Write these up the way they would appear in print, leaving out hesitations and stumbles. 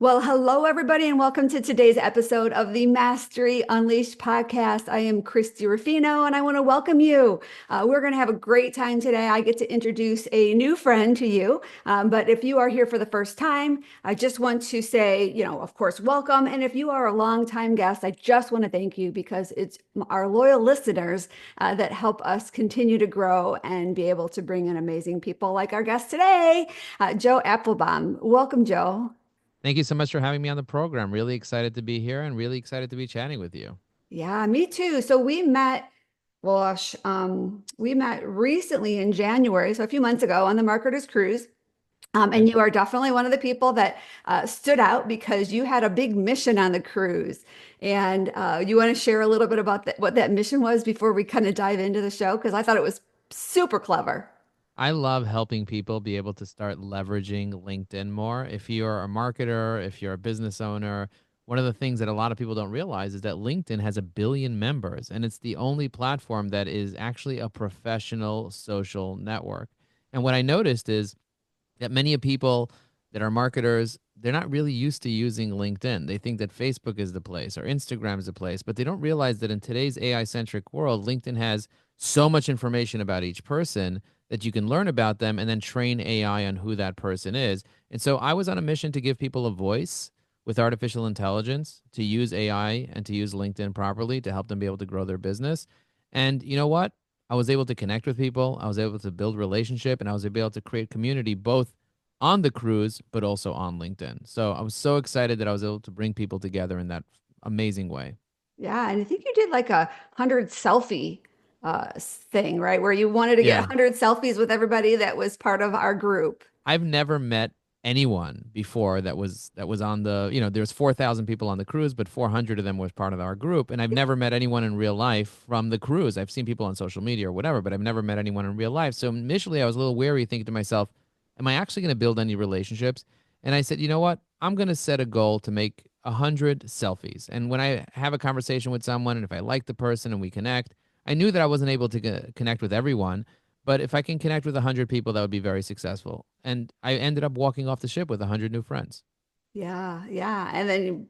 Well, hello, everybody, and welcome to today's episode of the Mastery Unleashed podcast. I am Christy Rufino, and I want to welcome you. We're going to have a great time today. I get to introduce a new friend to you. But if you are here for the first time, I just want to say, of course, welcome. And if you are a longtime guest, I just want to thank you because it's our loyal listeners that help us continue to grow and be able to bring in amazing people like our guest today, Joe Apfelbaum. Welcome, Joe. Thank you so much for having me on the program. Really excited to be here and really excited to be chatting with you. Yeah, me too. So we met recently in January, so a few months ago on the Marketers Cruise. And Okay. you are definitely one of the people that stood out because you had a big mission on the cruise. And you want to share a little bit about what that mission was before we kind of dive into the show? Because I thought it was super clever. I love helping people be able to start leveraging LinkedIn more. If you're a marketer, if you're a business owner, one of the things that a lot of people don't realize is that LinkedIn has 1 billion members, and it's the only platform that is actually a professional social network. And what I noticed is that many of people that are marketers, they're not really used to using LinkedIn. They think that Facebook is the place or Instagram is the place, but they don't realize that in today's AI centric world, LinkedIn has so much information about each person that you can learn about them and then train AI on who that person is. And so I was on a mission to give people a voice with artificial intelligence, to use AI and to use LinkedIn properly to help them be able to grow their business. And you know what? I was able to connect with people. I was able to build relationship, and I was able to create community both on the cruise but also on LinkedIn. So I was so excited that I was able to bring people together in that amazing way. Yeah, and I think you did like 100 selfie thing, right? Where you wanted to get Yeah. 100 selfies with everybody that was part of our group. I've never met anyone before that was on the, there's 4,000 people on the cruise, but 400 of them was part of our group, and I've never met anyone in real life from the cruise. I've seen people on social media or whatever, but I've never met anyone in real life. So initially I was a little wary, thinking to myself, am I actually going to build any relationships? And I said, you know what? I'm going to set a goal to make 100 selfies. And when I have a conversation with someone, and if I like the person and we connect, I knew that I wasn't able to connect with everyone, but if I can connect with 100 people, that would be very successful. And I ended up walking off the ship with 100 new friends. Yeah, yeah. And then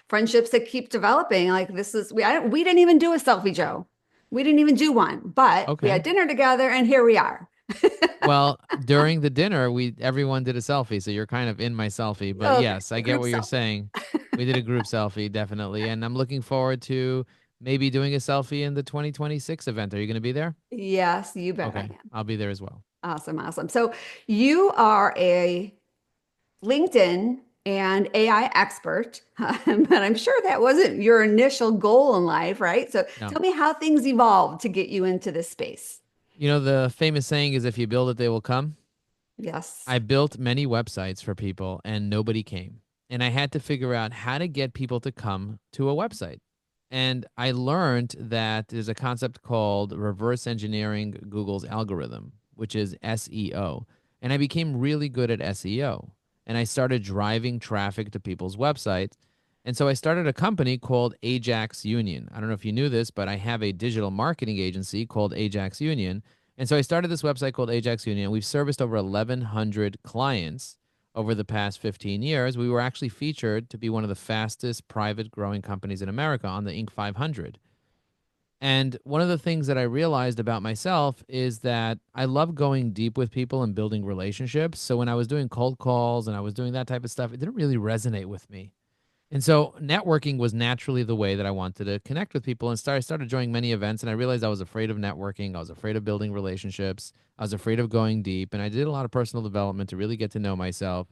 friendships that keep developing. Like this is we didn't even do a selfie, Joe. We didn't even do one, but we Okay. had dinner together and here we are. Well, during the dinner, we everyone did a selfie, so you're kind of in my selfie. But Okay, yes, I get group what you're selfie. saying. We did a group selfie, definitely, and I'm looking forward to maybe doing a selfie in the 2026 event. Are you going to be there? Yes, you bet I Okay, am. I'll be there as well. Awesome, awesome. So you are a LinkedIn and AI expert, but I'm sure that wasn't your initial goal in life, right? So No. tell me how things evolved to get you into this space. You know, the famous saying is if you build it, they will come. Yes. I built many websites for people and nobody came. And I had to figure out how to get people to come to a website. And I learned that there's a concept called reverse engineering Google's algorithm, which is SEO. And I became really good at SEO. And I started driving traffic to people's websites. And so I started a company called Ajax Union. I don't know if you knew this, but I have a digital marketing agency called Ajax Union, and so I started this website called Ajax Union. We've serviced over 1,100 clients over the past 15 years. We were actually featured to be one of the fastest private growing companies in America on the Inc. 500. And one of the things that I realized about myself is that I love going deep with people and building relationships. So when I was doing cold calls and I was doing that type of stuff, it didn't really resonate with me. And so networking was naturally the way that I wanted to connect with people, and I started joining many events, and I realized I was afraid of networking. I was afraid of building relationships. I was afraid of going deep, and I did a lot of personal development to really get to know myself.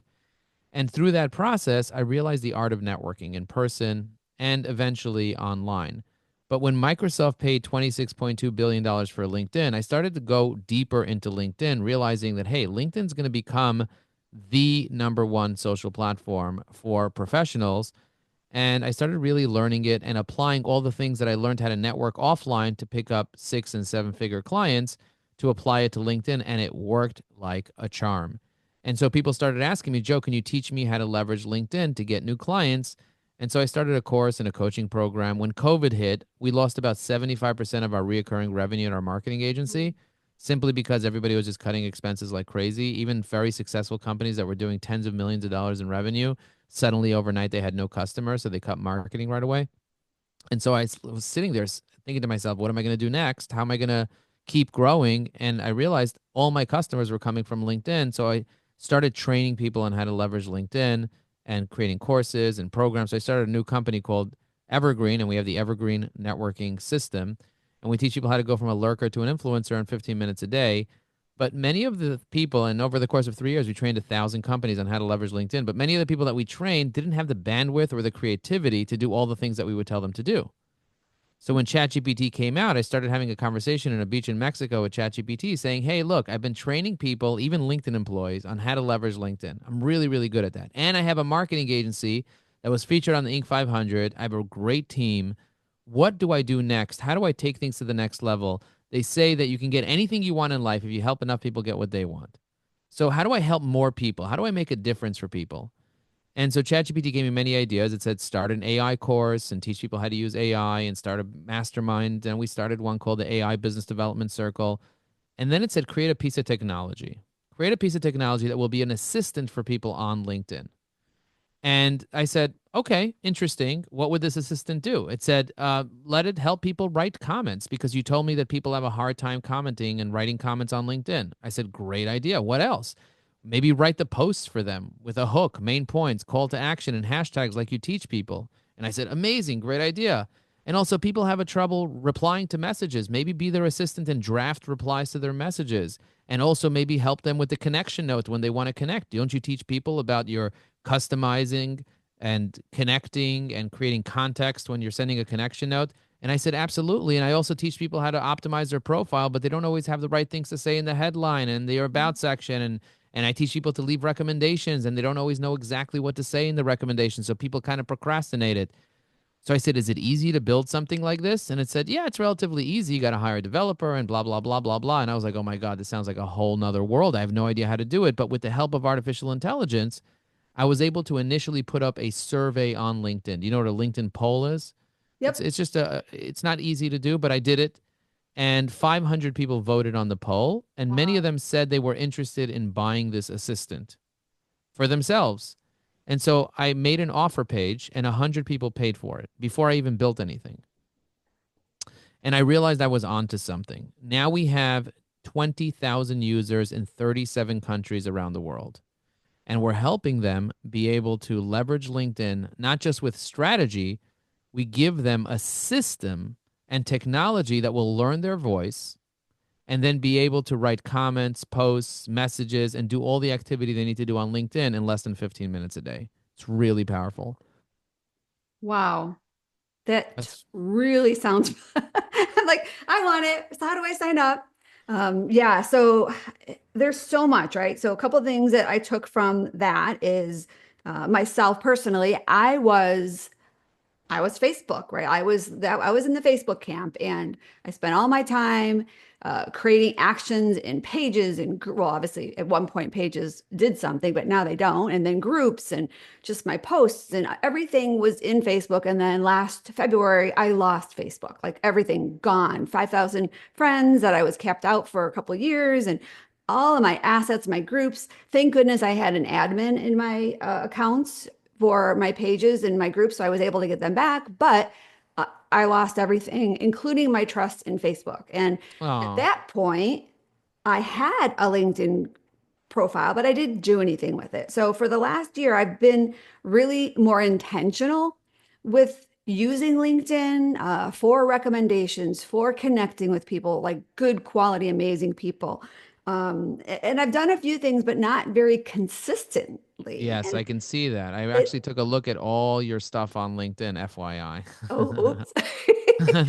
And through that process, I realized the art of networking in person and eventually online. But when Microsoft paid $26.2 billion dollars for LinkedIn, I started to go deeper into LinkedIn, realizing that, hey, LinkedIn's going to become the number one social platform for professionals. And I started really learning it and applying all the things that I learned how to network offline to pick up 6 and 7 figure clients to apply it to LinkedIn. And it worked like a charm. And so people started asking me, Joe, can you teach me how to leverage LinkedIn to get new clients? And so I started a course and a coaching program. When COVID hit, we lost about 75% of our reoccurring revenue in our marketing agency simply because everybody was just cutting expenses like crazy. Even very successful companies that were doing tens of millions of dollars in revenue, suddenly overnight they had no customers, so they cut marketing right away. And so was sitting there thinking to myself, what am I going to do next? How am I going to keep growing? And I realized all my customers were coming from LinkedIn. So I started training people on how to leverage LinkedIn and creating courses and programs. So I started a new company called Evergreen, and we have the Evergreen networking system. And we teach people how to go from a lurker to an influencer in 15 minutes a day. But many of the people, and over the course of 3 years, we trained 1,000 companies on how to leverage LinkedIn. But many of the people that we trained didn't have the bandwidth or the creativity to do all the things that we would tell them to do. So when ChatGPT came out, I started having a conversation in a beach in Mexico with ChatGPT saying, hey, look, I've been training people, even LinkedIn employees, on how to leverage LinkedIn. I'm really, really good at that. And I have a marketing agency that was featured on the Inc. 500. I have a great team. What do I do next? How do I take things to the next level? They say that you can get anything you want in life if you help enough people get what they want. So how do I help more people? How do I make a difference for people? And so ChatGPT gave me many ideas. It said start an AI course and teach people how to use AI and start a mastermind. And we started one called the AI Business Development Circle. And then it said create a piece of technology. Create a piece of technology that will be an assistant for people on LinkedIn. And I said, okay, interesting. What would this assistant do? It said, let it help people write comments because you told me that people have a hard time commenting and writing comments on LinkedIn. I said, great idea. What else? Maybe write the posts for them with a hook, main points, call to action, and hashtags like you teach people. And I said, amazing, great idea. And also, people have a trouble replying to messages. Maybe be their assistant and draft replies to their messages. And also, maybe help them with the connection note when they want to connect. Don't you teach people about your customizing and connecting and creating context when you're sending a connection note? And I said, absolutely. And I also teach people how to optimize their profile, but they don't always have the right things to say in the headline and the about section. And I teach people to leave recommendations, and they don't always know exactly what to say in the recommendations. So people kind of procrastinate it. So I said, is it easy to build something like this? And it said, yeah, it's relatively easy. You got to hire a developer and blah, blah, blah, blah, blah. And I was like, oh my God, this sounds like a whole nother world. I have no idea how to do it. But with the help of artificial intelligence, I was able to initially put up a survey on LinkedIn. Do you know what a LinkedIn poll is? It's Yep. it's just it's not easy to do, but I did it. And 500 people voted on the poll, and many of Wow. them said they were interested in buying this assistant for themselves. And so I made an offer page, and 100 people paid for it before I even built anything. And I realized I was onto something. Now we have 20,000 users in 37 countries around the world. And we're helping them be able to leverage LinkedIn, not just with strategy, we give them a system and technology that will learn their voice and then be able to write comments, posts, messages, and do all the activity they need to do on LinkedIn in less than 15 minutes a day. It's really powerful. Wow. That That's really sounds I'm like, I want it. So how do I sign up? Yeah, so there's so much, right? So a couple of things that I took from that is myself personally, I was Facebook, right? I was in the Facebook camp, and I spent all my time creating actions in pages and well, obviously at one point pages did something, but now they don't. And then groups and just my posts and everything was in Facebook. And then last February, I lost Facebook, like everything gone. 5,000 friends that I was capped out for a couple of years, and all of my assets, my groups. Thank goodness I had an admin in my accounts for my pages and my groups, so I was able to get them back. But I lost everything, including my trust in Facebook. And at oh, that point, I had a LinkedIn profile, but I didn't do anything with it. So for the last year, I've been really more intentional with using LinkedIn for recommendations, for connecting with people, like good quality, amazing people. And I've done a few things, but not very consistently. yes, And I can see that. I actually it, took a look at all your stuff on LinkedIn, FYI. oh, oops.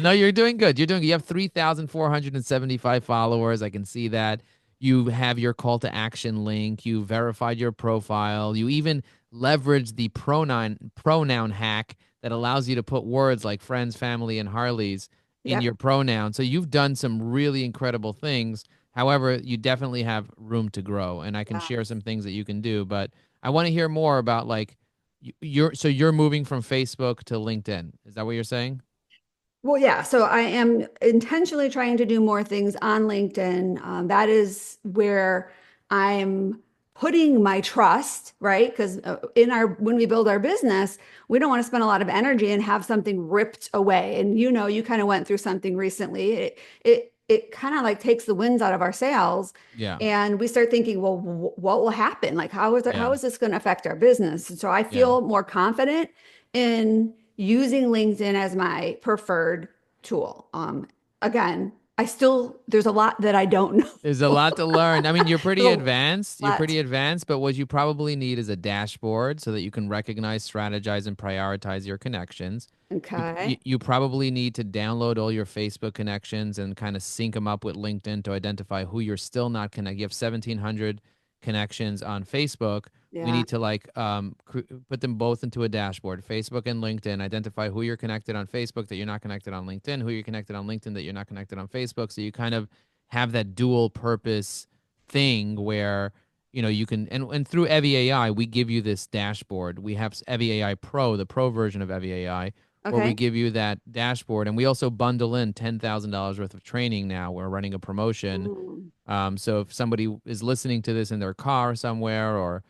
No, you're doing good. You're doing good. You have 3,475 followers. I can see that. You have your call to action link. You verified your profile. You even leveraged the pronoun hack that allows you to put words like friends, family, and Harleys in Yep. your pronoun. So you've done some really incredible things. However, you definitely have room to grow, and I can Yeah. share some things that you can do. But I want to hear more about like you're moving from Facebook to LinkedIn. Is that what you're saying? Well, yeah. So I am intentionally trying to do more things on LinkedIn. That is where I'm putting my trust, right? Because in our when we build our business, we don't want to spend a lot of energy and have something ripped away. And you kind of went through something recently. It kind of like takes the winds out of our sails, Yeah. and we start thinking, well, what will happen? Like, how Yeah. is this going to affect our business? And so I Yeah. feel more confident in using LinkedIn as my preferred tool. Again, there's a lot that I don't There's a know. lot to learn. I mean, you're There's pretty a advanced. You're lot. pretty advanced, but what you probably need is a dashboard so that you can recognize, strategize, and prioritize your connections. You Okay. you probably need to download all your Facebook connections and kind of sync them up with LinkedIn to identify who you're still not connected. You have 1,700 connections on Facebook. We Yeah. need to put them both into a dashboard, Facebook and LinkedIn. Identify who you're connected on Facebook that you're not connected on LinkedIn, who you're connected on LinkedIn that you're not connected on Facebook. So you kind of have that dual purpose thing where you can and through Evie AI we give you this dashboard. We have Evie AI Pro, the pro version of Evie AI, where we Okay. give you that dashboard, and we also bundle in $10,000 worth of training. Now we're running a promotion, Mm. so if somebody is listening to this in their car somewhere or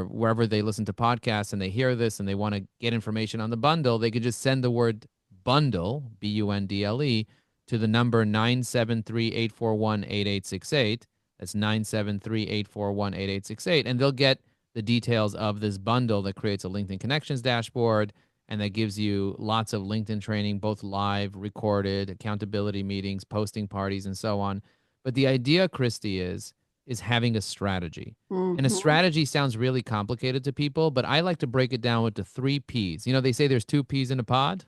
wherever they listen to podcasts and they hear this and they want to get information on the bundle, they could just send the word bundle, BUNDLE, to the number 973-841-8868. That's 973-841-8868. And they'll get the details of this bundle that creates a LinkedIn Connections dashboard and that gives you lots of LinkedIn training, both live, recorded, accountability meetings, posting parties, and so on. But the idea, Christy, is having a strategy. And a Hmm. strategy sounds really complicated to people, but I like to break it down into three P's. They say there's two P's in a pod.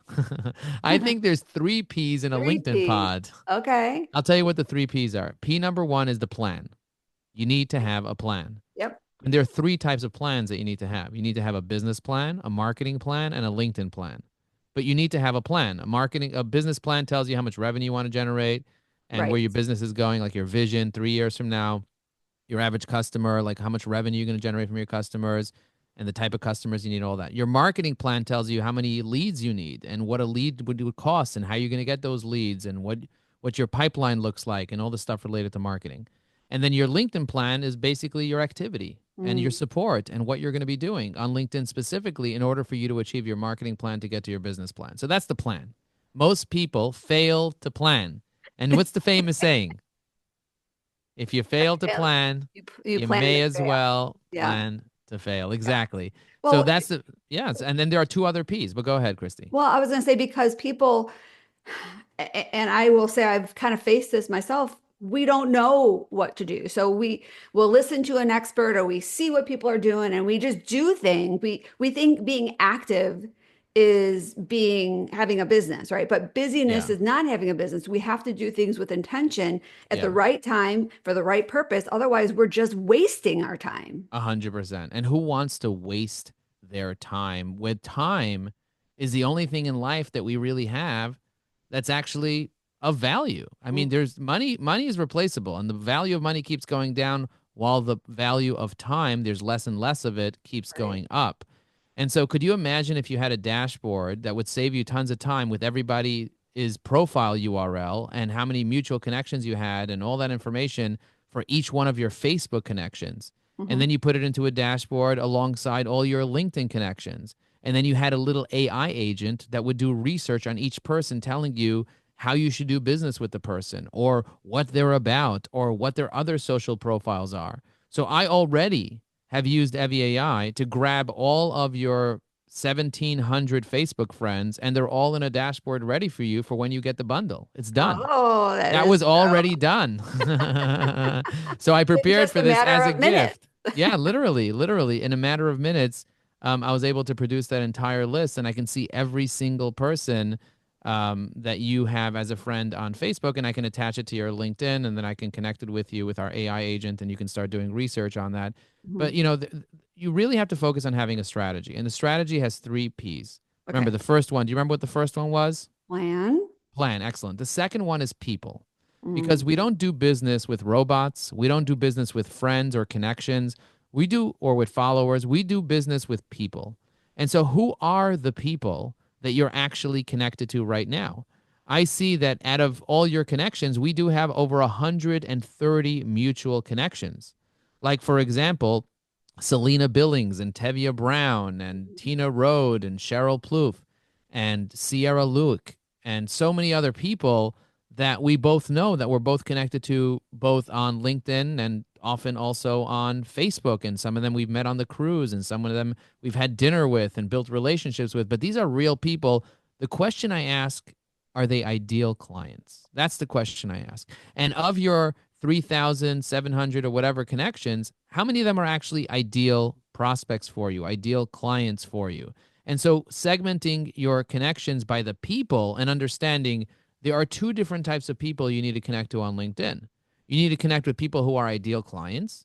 I think there's three P's in a Three LinkedIn P's. pod. Okay. I'll tell you what the three P's are. P number one is the plan. You need to have a plan. Yep. And there are three types of plans that you need to have. You need to have a business plan, a marketing plan, and a LinkedIn plan. But you need to have a plan. A business plan tells you how much revenue you want to generate and where Right. your business is going, like your vision 3 years from now, your average customer, like how much revenue you're going to generate from your customers and the type of customers you need, all that. Your marketing plan tells you how many leads you need and what a lead would cost and how you're going to get those leads and what your pipeline looks like and all the stuff related to marketing. And then your LinkedIn plan is basically your activity and your Mm. support and what you're going to be doing on LinkedIn specifically in order for you to achieve your marketing plan to get to your business plan. So that's the plan. Most people fail to plan. And what's the famous saying? If you fail to Fail. plan, You you plan to may as fail. well Yeah. plan to fail. Yeah. Exactly. So Well, that's the, yes. And then there are two other P's, but go ahead, Christy. I was going to say because people, and I will say I've kind of faced this myself. We don't know what to do. So we will listen to an expert or we see what people are doing and we just do things. We think being active is being having a business, right? But busyness Yeah. is not having a business. We have to do things with intention at the Yeah. right time for the right purpose. Otherwise, we're just wasting our time. 100%. And who wants to waste their time? With time is the only thing in life that we really have that's actually of value. I mean, there's money is replaceable, and the value of money keeps going down while the value of time, there's less and less of it, keeps Right. going up. And so could you imagine if you had a dashboard that would save you tons of time with everybody's profile URL and how many mutual connections you had and all that information for each one of your Facebook connections? And Mhm. then you put it into a dashboard alongside all your LinkedIn connections. And then you had a little AI agent that would do research on each person, telling you how you should do business with the person or what they're about or what their other social profiles are. So I already have used Evie AI to grab all of your 1,700 Facebook friends, and they're all in a dashboard ready for you for when you get the bundle. It's done. Oh, that That is was already done. So I in prepared just for a this matter as a of minutes. gift. Yeah, literally in a matter of minutes, I was able to produce that entire list, and I can see every single person that you have as a friend on Facebook, and I can attach it to your LinkedIn, and then I can connect it with you with our AI agent, and you can start doing research on that. But Mhm. you really have to focus on having a strategy, and the strategy has three P's. Okay. Remember the first one. Do you remember what the first one was? Plan. Plan. Excellent. The second one is people. Because we Mhm. don't do business with robots. We don't do business with friends or connections. Or with followers. We do business with people. And so, who are the people that you're actually connected to right now? I see that out of all your connections, we do have over 130 mutual connections. Like, for example, Selena Billings and Tevye Brown and Tina Rode and Cheryl Plouffe and Sierra Luick and so many other people that we both know, that we're both connected to, both on LinkedIn and often also on Facebook. And some of them we've met on the cruise, and some of them we've had dinner with and built relationships with. But these are real people. The question I ask, are they ideal clients? That's the question I ask. And of your 3,700 or whatever connections, how many of them are actually ideal prospects for you, ideal clients for you? And so segmenting your connections by the people and understanding there are two different types of people you need to connect to on LinkedIn. You need to connect with people who are ideal clients,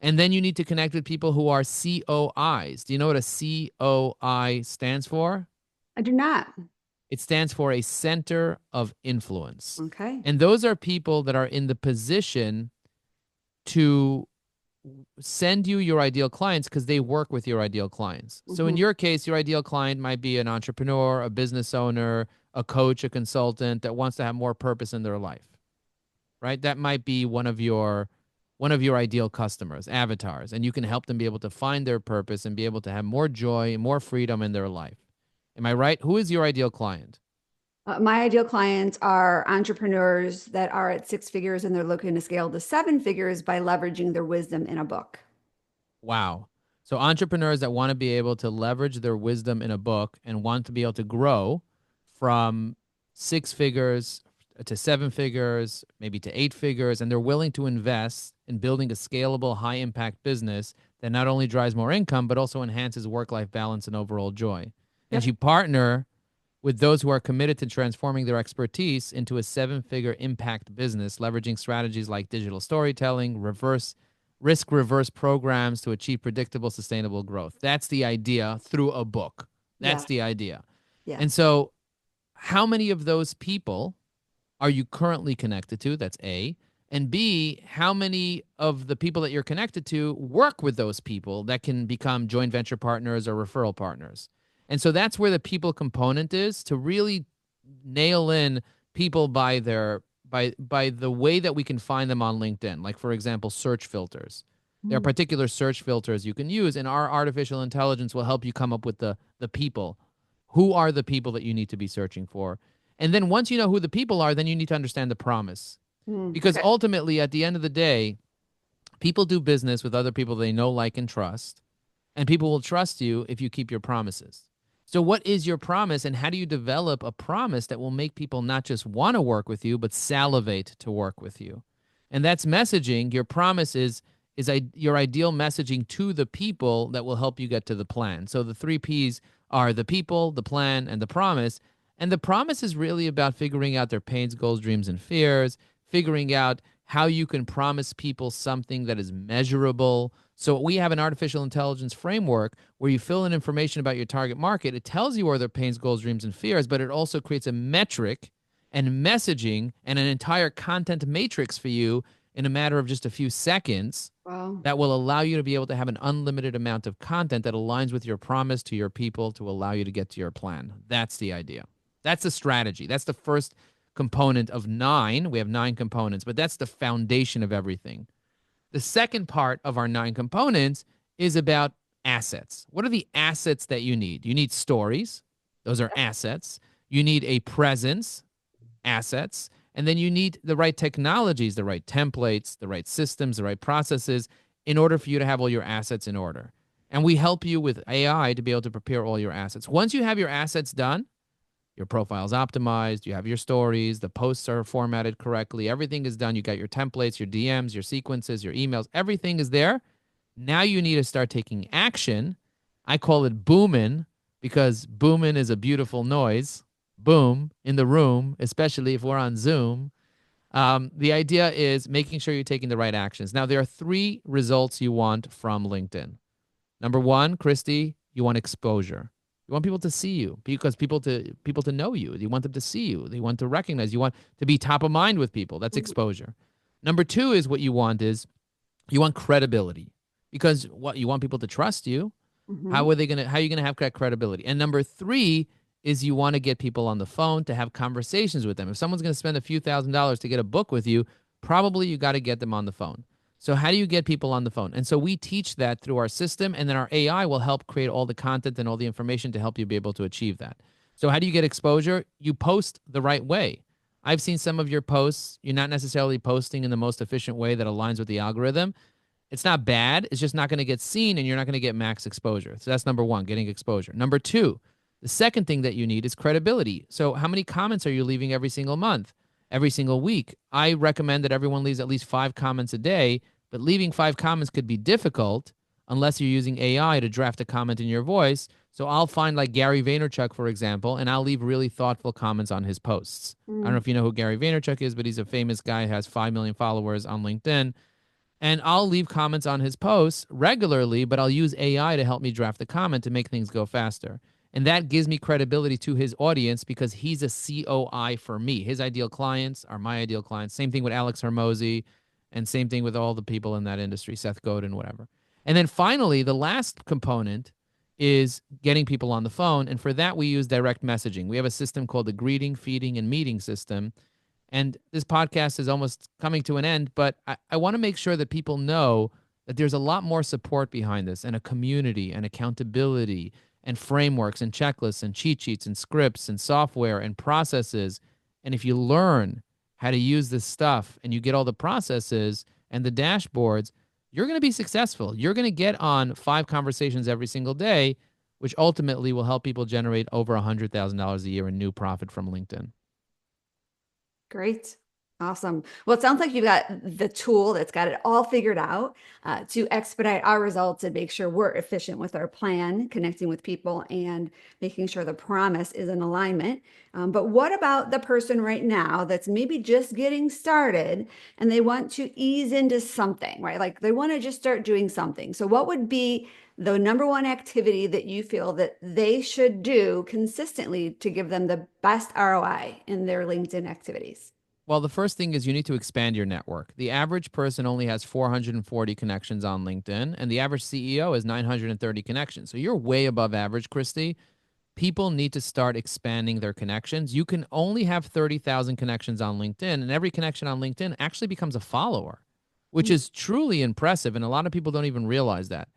and then you need to connect with people who are COIs. Do you know what a COI stands for? I do not. It stands for a center of influence. Okay. And those are people that are in the position to send you your ideal clients because they work with your ideal clients. So in Hmm. your case, your ideal client might be an entrepreneur, a business owner, a coach, a consultant that wants to have more purpose in their life, right? That might be one of your ideal customers, avatars, and you can help them be able to find their purpose and be able to have more joy and more freedom in their life. Am I right? Who is your ideal client? My ideal clients are entrepreneurs that are at six figures and they're looking to scale to seven figures by leveraging their wisdom in a book. Wow. So entrepreneurs that want to be able to leverage their wisdom in a book and want to be able to grow from six figures to seven figures, maybe to eight figures, and they're willing to invest in building a scalable, high impact business that not only drives more income, but also enhances work life balance and overall joy. And Yep. you partner with those who are committed to transforming their expertise into a seven-figure impact business, leveraging strategies like digital storytelling, reverse programs to achieve predictable, sustainable growth. That's the idea through a book. That's Yeah. the idea. And Yes. so, how many of those people are you currently connected to? That's A. And B, how many of the people that you're connected to work with those people that can become joint venture partners or referral partners? And so that's where the people component is, to really nail in people by their by the way that we can find them on LinkedIn. Like for example, search filters. There are Mm. particular search filters you can use, and our artificial intelligence will help you come up with the people. Who are the people that you need to be searching for? And then once you know who the people are, then you need to understand the promise. Because Okay. ultimately, at the end of the day, people do business with other people they know, like, and trust. And people will trust you if you keep your promises. So, what is your promise, and how do you develop a promise that will make people not just want to work with you, but salivate to work with you? And that's messaging. Your promise is your ideal messaging to the people that will help you get to the plan. So, the three P's are the people, the plan, and the promise. And the promise is really about figuring out their pains, goals, dreams, and fears, figuring out how you can promise people something that is measurable. So we have an artificial intelligence framework where you fill in information about your target market. It tells you where their pains, goals, dreams, and fears, but it also creates a metric and messaging and an entire content matrix for you in a matter of just a few seconds Well, that will allow you to be able to have an unlimited amount of content that aligns with your promise to your people to allow you to get to your plan. That's the idea. That's the strategy. That's the first component of nine. We have nine components, but that's the foundation of everything. The second part of our nine components is about assets. What are the assets that you need? You need stories, those are assets. You need a presence, assets. And then you need the right technologies, the right templates, the right systems, the right processes in order for you to have all your assets in order. And we help you with AI to be able to prepare all your assets. Once you have your assets done, your profile's optimized, you have your stories, the posts are formatted correctly, everything is done. You got your templates, your DMs, your sequences, your emails, everything is there. Now you need to start taking action. I call it booming because booming is a beautiful noise. Boom in the room, especially if we're on Zoom. The idea is making sure you're taking the right actions. Now, there are three results you want from LinkedIn. Number one, Christy, you want exposure. You want people to see you because people to know you. You want them to see you. They want to recognize you. Want to be top of mind with people. That's exposure. Number two is what you want is you want credibility because what you want people to trust you. mm-hmm. How are you gonna have that credibility? And number three is you want to get people on the phone to have conversations with them. If someone's gonna spend a few $1,000s to get a book with you, probably you got to get them on the phone. So how do you get people on the phone? And so we teach that through our system, and then our AI will help create all the content and all the information to help you be able to achieve that. So how do you get exposure? You post the right way. I've seen some of your posts. You're not necessarily posting in the most efficient way that aligns with the algorithm. It's not bad. It's just not going to get seen, and you're not going to get max exposure. So that's number one, getting exposure. Number two, the second thing that you need is credibility. So how many comments are you leaving every single month, every single week? I recommend that everyone leaves at least 5 comments a day, but leaving 5 comments could be difficult unless you're using AI to draft a comment in your voice. So I'll find like Gary Vaynerchuk, for example, and I'll leave really thoughtful comments on his posts. I don't know Mm. if you know who Gary Vaynerchuk is, but he's a famous guy, has 5 million followers on LinkedIn. And I'll leave comments on his posts regularly, but I'll use AI to help me draft the comment to make things go faster. And that gives me credibility to his audience because he's a COI for me. His ideal clients are my ideal clients. Same thing with Alex Hermosi, and same thing with all the people in that industry, Seth Godin, whatever. And then finally, the last component is getting people on the phone. And for that, we use direct messaging. We have a system called the greeting, feeding, and meeting system. And this podcast is almost coming to an end, but I want to make sure that people know that there's a lot more support behind this, and a community and accountability and frameworks and checklists and cheat sheets and scripts and software and processes. And if you learn how to use this stuff and you get all the processes and the dashboards, you're going to be successful. You're going to get on 5 conversations every single day, which ultimately will help people generate over $100,000 a year in new profit from LinkedIn. Great. Awesome. Well, it sounds like you've got the tool that's got it all figured out to expedite our results and make sure we're efficient with our plan, connecting with people and making sure the promise is in alignment. But what about the person right now that's maybe just getting started and they want to ease into something, right? Like they want to just start doing something. So what would be the number one activity that you feel that they should do consistently to give them the best ROI in their LinkedIn activities? Well, the first thing is you need to expand your network. The average person only has 440 connections on LinkedIn, and the average CEO has 930 connections. So you're way above average, Christy. People need to start expanding their connections. You can only have 30,000 connections on LinkedIn, and every connection on LinkedIn actually becomes a follower, which is truly impressive. And a lot of people don't even realize that.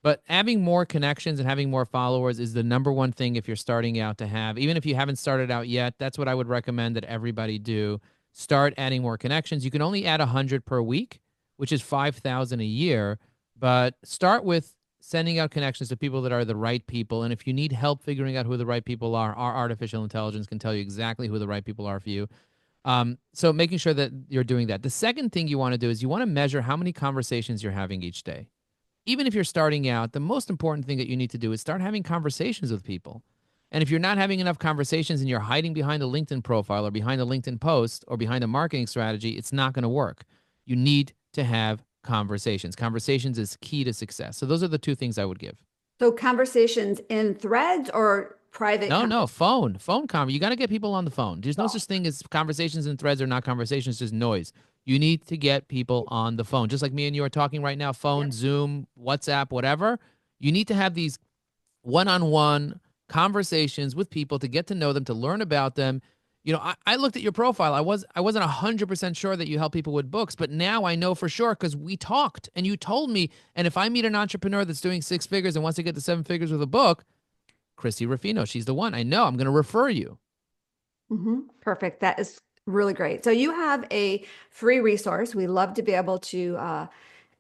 But having more connections and having more followers is the number one thing if you're starting out to have. Even if you haven't started out yet, that's what I would recommend that everybody do. Start adding more connections. You can only add 100 per week, which is 5,000 a year. But start with sending out connections to people that are the right people. And if you need help figuring out who the right people are, our artificial intelligence can tell you exactly who the right people are for you. So making sure that you're doing that. The second thing you want to do is you want to measure how many conversations you're having each day. Even if you're starting out, the most important thing that you need to do is start having conversations with people. And if you're not having enough conversations and you're hiding behind a LinkedIn profile or behind a LinkedIn post or behind a marketing strategy, it's not going to work. You need to have conversations. Conversations is key to success. So those are the two things I would give. So conversations in threads or private No, conversations? phone conver. You got to get people on the phone. There's no such thing as conversations and threads are not conversations, just noise. You need to get people on the phone. Just like me and you are talking right now, phone, Yep. Zoom, WhatsApp, whatever. You need to have these one-on-one conversations with people to get to know them, to learn about them. I looked at your profile. I wasn't 100% sure that you help people with books, but now I know for sure because we talked and you told me. And if I meet an entrepreneur that's doing 6 figures and wants to get to 7 figures with a book, Christy Ruffino, she's the one. I know. I'm going to refer you. Perfect. That is really great. So you have a free resource. We love to be able to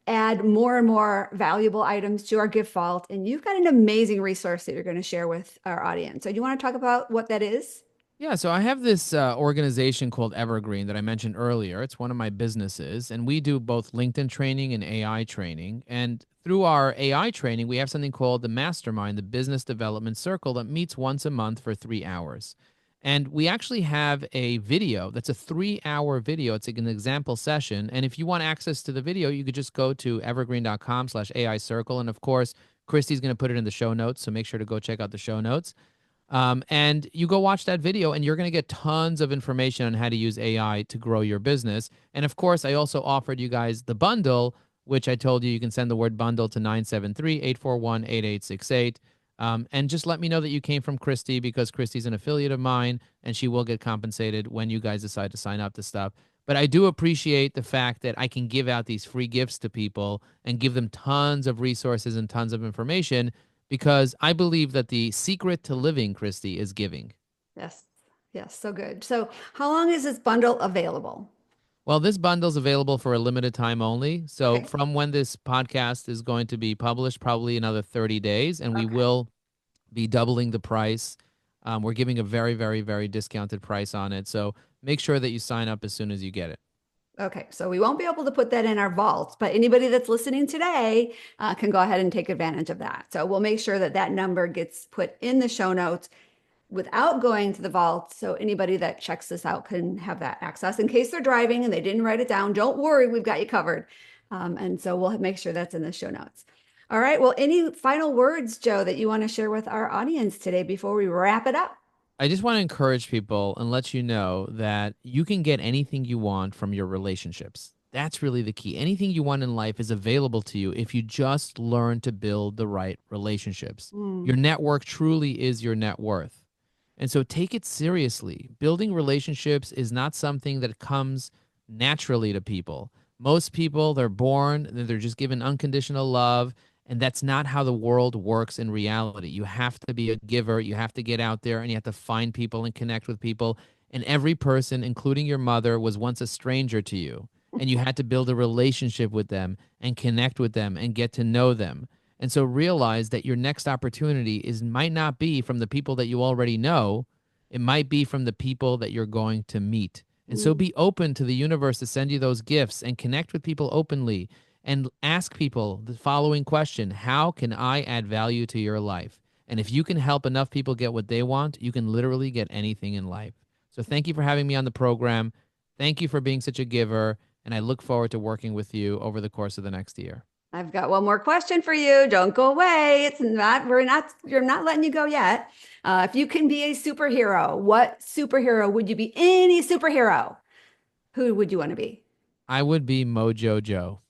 add more and more valuable items to our gift vault. And you've got an amazing resource that you're going to share with our audience. So do you want to talk about what that is? Yeah, so I have this organization called Evergreen that I mentioned earlier. It's one of my businesses, and we do both LinkedIn training and AI training. And through our AI training, we have something called the Mastermind, the Business Development Circle, that meets once a month for 3 hours. And we actually have a video that's a 3 hour video. It's like an example session. And if you want access to the video, you could just go to evergreen.com/AI circle. And of course, Christy's going to put it in the show notes. So make sure to go check out the show notes. And you go watch that video, and you're going to get tons of information on how to use AI to grow your business. And of course, I also offered you guys the bundle, which I told you can send the word bundle to 973-841-8868. And just let me know that you came from Christy because Christy's an affiliate of mine and she will get compensated when you guys decide to sign up to stuff. But I do appreciate the fact that I can give out these free gifts to people and give them tons of resources and tons of information because I believe that the secret to living, Christy, is giving. Yes. Yes. So good. So how long is this bundle available? Well, this bundle's available for a limited time only. So, Okay. from when this podcast is going to be published, probably another 30 days, and we Okay. will be doubling the price. We're giving a very, very, very discounted price on it. So, make sure that you sign up as soon as you get it. Okay, so we won't be able to put that in our vaults, but anybody that's listening today can go ahead and take advantage of that. So we'll make sure that that number gets put in the show notes without going to the vault. So anybody that checks this out can have that access in case they're driving and they didn't write it down. Don't worry, we've got you covered. And so we'll make sure that's in the show notes. All right. Well, any final words, Joe, that you want to share with our audience today before we wrap it up? I just want to encourage people and let you know that you can get anything you want from your relationships. That's really the key. Anything you want in life is available to you if you just learn to build the right relationships. Your Mm. network truly is your net worth. And so take it seriously. Building relationships is not something that comes naturally to people. Most people, they're born, they're just given unconditional love. And that's not how the world works in reality. You have to be a giver. You have to get out there and you have to find people and connect with people. And every person, including your mother, was once a stranger to you. And you had to build a relationship with them and connect with them and get to know them. And so realize that your next opportunity is might not be from the people that you already know. It might be from the people that you're going to meet. And so Mm. be open to the universe to send you those gifts and connect with people openly and ask people the following question: how can I add value to your life? And if you can help enough people get what they want, you can literally get anything in life. So thank you for having me on the program. Thank you for being such a giver. And I look forward to working with you over the course of the next year. I've got one more question for you. Don't go away. You're not letting you go yet. If you can be a superhero, what superhero would you be? Any superhero, who would you want to be? I would be Mojo Joe.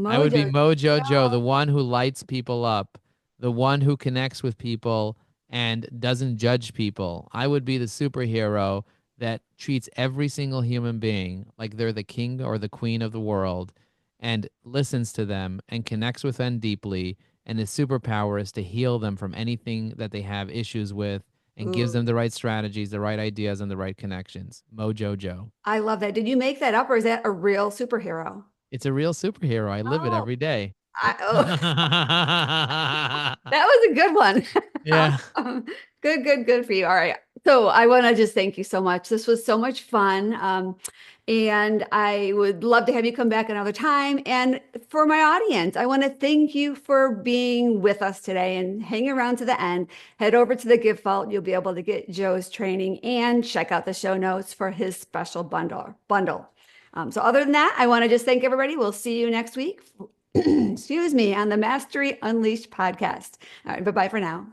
I would be Mojo. Mojo Joe, the one who lights people up, the one who connects with people and doesn't judge people. I would be the superhero that treats every single human being like they're the king or the queen of the world and listens to them and connects with them deeply. And his superpower is to heal them from anything that they have issues with and gives Ooh, them the right strategies, the right ideas, and the right connections. Mojo Joe. I love that. Did you make that up or is that a real superhero? It's a real superhero. I live it Oh, every day. oh, that was a good one. Yeah. Awesome. Good, good, good for you. All right. So I want to just thank you so much. This was so much fun. And I would love to have you come back another time. And for my audience, I want to thank you for being with us today and hang around to the end. Head over to the Gift Vault. You'll be able to get Joe's training and check out the show notes for his special bundle. So other than that, I want to just thank everybody. We'll see you next week. Excuse me, on the Mastery Unleashed podcast. All right, bye-bye for now.